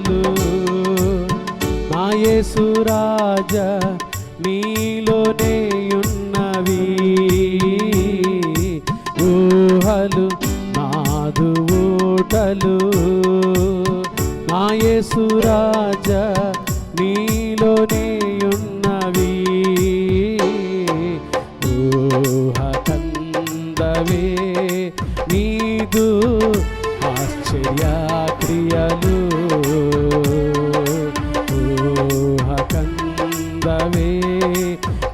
ఊహలు నా యేసు రాజా నీలోనే ఉన్నవి ఊహలు నాదు ఊటలు నా యేసు రాజా నీలోనే ఉన్నవి ఊహ కందవే నీదు ఆశ్చర్య క్రియలు ఊహ కందవే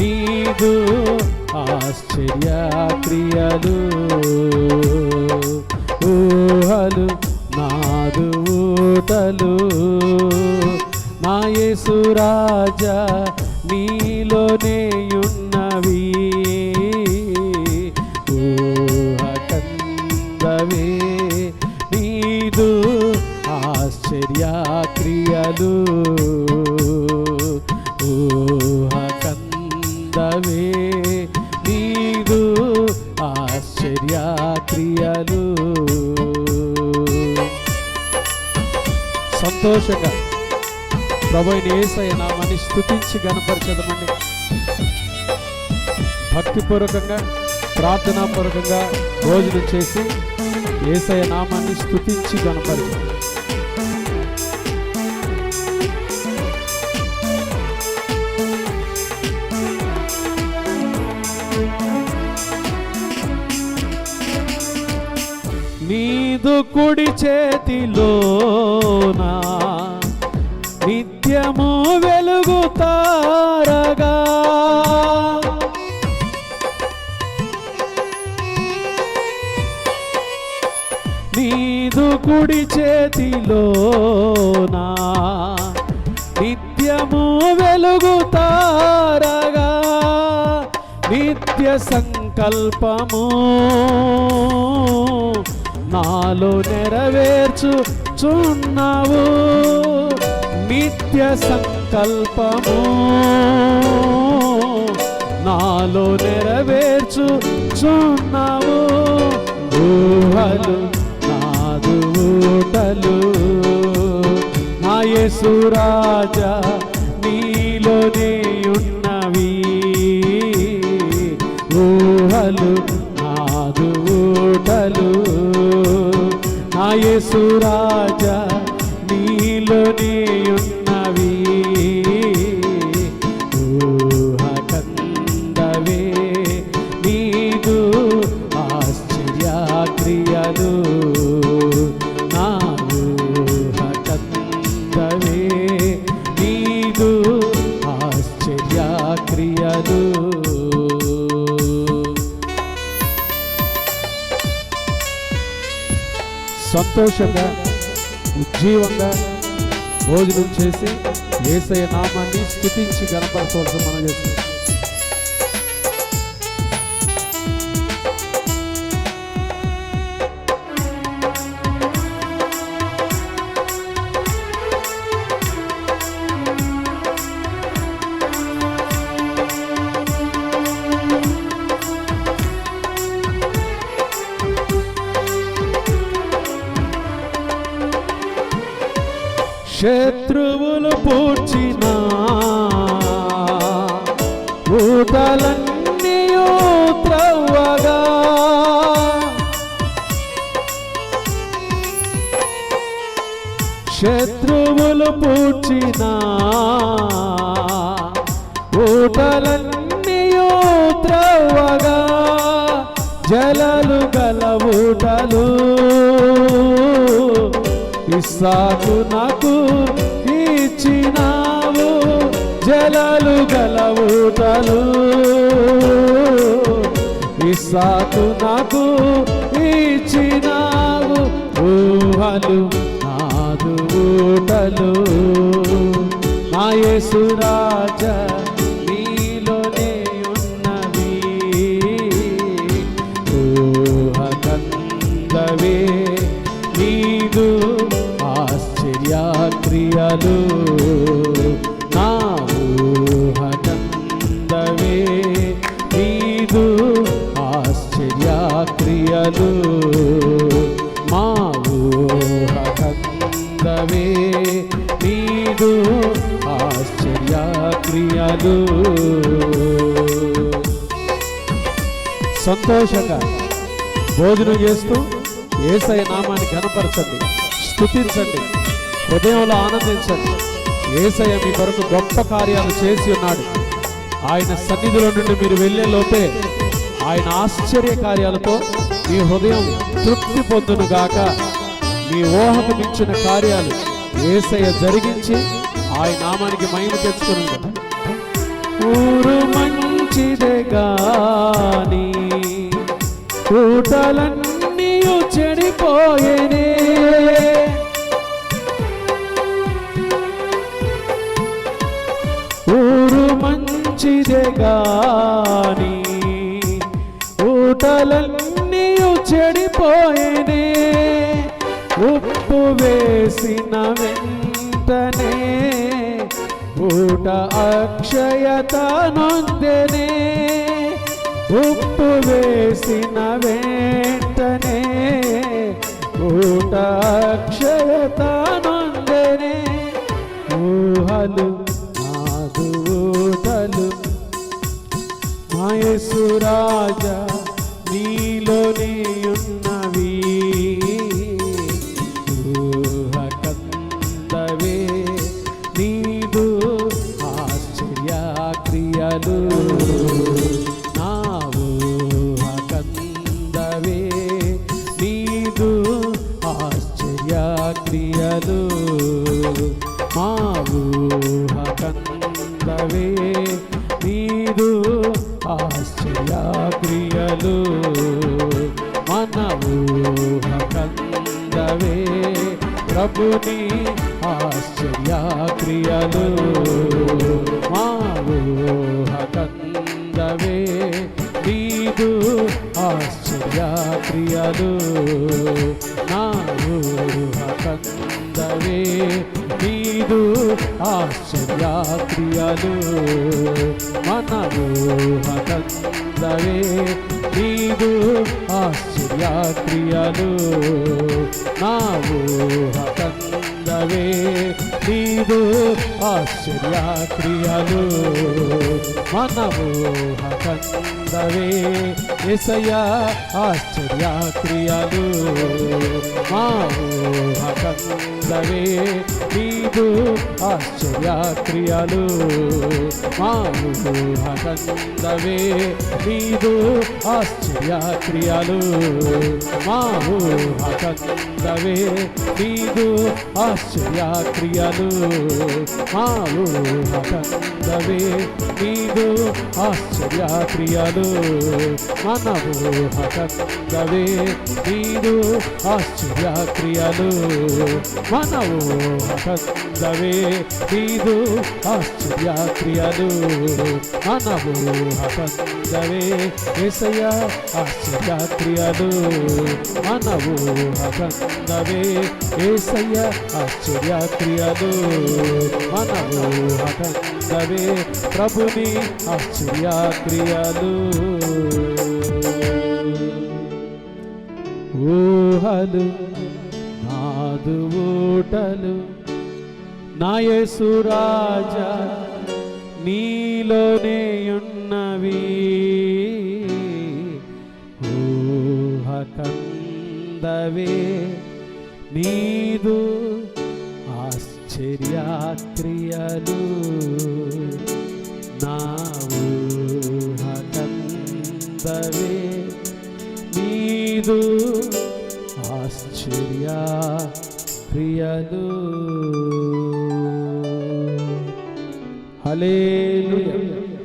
నీదు ఆశ్చర్య క్రియలు ఊహలు నాదు ఊటలు నా యేసు రాజా నీలోనే ఉన్నవి ఊహ కందవే నీదు ఆశ్చర్య క్రియలు ఊహ కందవే నీదు ఆశ్చర్య క్రియలు. సంతోషంగా ప్రభువైన యేసయ్య నామాన్ని స్తుతించి గణపరచదమండి. భక్తిపూర్వకంగా ప్రార్థనాపూర్వకంగా భోజనం చేసి యేసయ్య నామాన్ని స్తుతించి గణపరచండి. నీదు కుడి చేతిలోనా నిత్యము వెలుగుతారగా నీదు కుడి చేతిలోనా నిత్యము వెలుగుతారగా నిత్య సంకల్పము నాలో నెరవేర్చుచున్నావు నిత్య సంకల్పము నాలో నెరవేర్చుచున్నావు ఊహలు నాదు ఊటలు నా యేసు రాజా నీలోనే ఉన్నవి ఊహలు నాదు ఊటలు నా యేసు రాజా నీలోనే ఉన్నవి ఊహ కందవే నీదు ఆశ్చర్య క్రియలు నా ఊహ కందవే నీదు ఆశ్చర్య క్రియలు. సంతోషంగా ఉజ్జీవంగా భోజనం చేసి యేసయ్య నామాన్ని స్తుతించి గణపరచవలసి మనం చేస్తాం. శత్రువులు పూడ్చిన ఊటలన్నీయు త్రవ్వగా శత్రువులు పూడ్చిన ఊటలన్నీయు త్రవ్వగా జలాలు గల ఊటలు ఇస్సాకు నాకు ఇచ్చినావు జలాలు గల ఊటలు ఇస్సాకు నాకు ఇచ్చినావు ఊహలు నాదు ఊటలు నా యేసు రాజా నీలోనే ఉన్నవి ఊహ కందవే నీదు ఆశ్చర్య క్రియలు నా ఊహ కందవే నీదు ఆశ్చర్య క్రియలు మా ఊహ కందవే క్రియలు. సంతోషంగా భోజనం చేస్తూ యేసయ్య నామాన్ని ఘనపరచండి, స్తుతించండి, హృదయంలో ఆనందించండి. యేసయ్య మీ కొరకు గొప్ప కార్యాలు చేసి ఉన్నాడు. ఆయన సన్నిధిలో నుండి మీరు వెళ్ళే లోపే ఆయన ఆశ్చర్య కార్యాలతో మీ హృదయం తృప్తి పొందును గాక. మీ ఊహకు మించిన కార్యాలు యేసయ్య జరిగించి ఆయన నామానికి మహిమ తెచ్చుకుని. ఊరు మంచిదే గాని ఊటలన్నీ చెడిపోయేనే, ఊరు మంచిదే గాని ఊటలన్నీ చెడిపోయేనే. ఉప్పు వేసిన వెంటనే ఊట అక్షయత నొందెనే, ఉప్పు వేసిన వెంటనే ఊట అక్షయత నొందెనే. ఊహలు నాదు ఊటలు మా యేసు రాజా నీలోనే ఉన్నవి. ఊహ కందవే నీదు ఆశ్చర్య క్రియలు, నా ఊహ కందవే నీదు ఆశ్చర్య క్రియలు. మా ఊహ కందవే నీదు ఆశ్చర్య క్రియలు, మన ఊహ కందవే ప్రభుని ఆశ్చర్య క్రియలు. మా ఊహ కందవే నీదు ఆశ్చర్య క్రియలు, నా ఊహ కందవే నీదు ఆశ్చర్య క్రియలు. మన ఊహ కందవే నీదు ఆశ్చర్య క్రియలు, నా ఊహ కందవే నీదు ఆశ్చర్య క్రియలు. మన ఊహ కందవే యేసయ్య ఆశ్చర్య క్రియలు, మా ఊహ కందవే నీదు ఆశ్చర్య క్రియలు. మా ఊహ కందవే నీదు ఆశ్చర్య క్రియలు, మా ఊహ కందవే నీదు ఆశ్చర్య క్రియలు. మా ఊహ కందవే నీదు ఆశ్చర్య క్రియలు, మన ఊహ కందవే నీదు ఆశ్చర్య క్రియలు. మన ఊహ కందవే నీదు ఆశ్చర్య క్రియలు, మన ఊహ కందవే యేసయ్య ఆశ్చర్య క్రియలు. మన ఊహ కందవే యేసయ్య ఆశ్చర్య క్రియలు, మన ఊహ కందవే ప్రభుని ఆశ్చర్య క్రియలు. ఊహలు నాదు ఊటలు నా యేసు రాజా నీలోనే ఉన్నవి. ఊహ కందవే నీదు ఆశ్చర్య క్రియలు, నా ఊహ కందవే నీదు ఆశ్చర్య క్రియలు. హల్లెలూయా.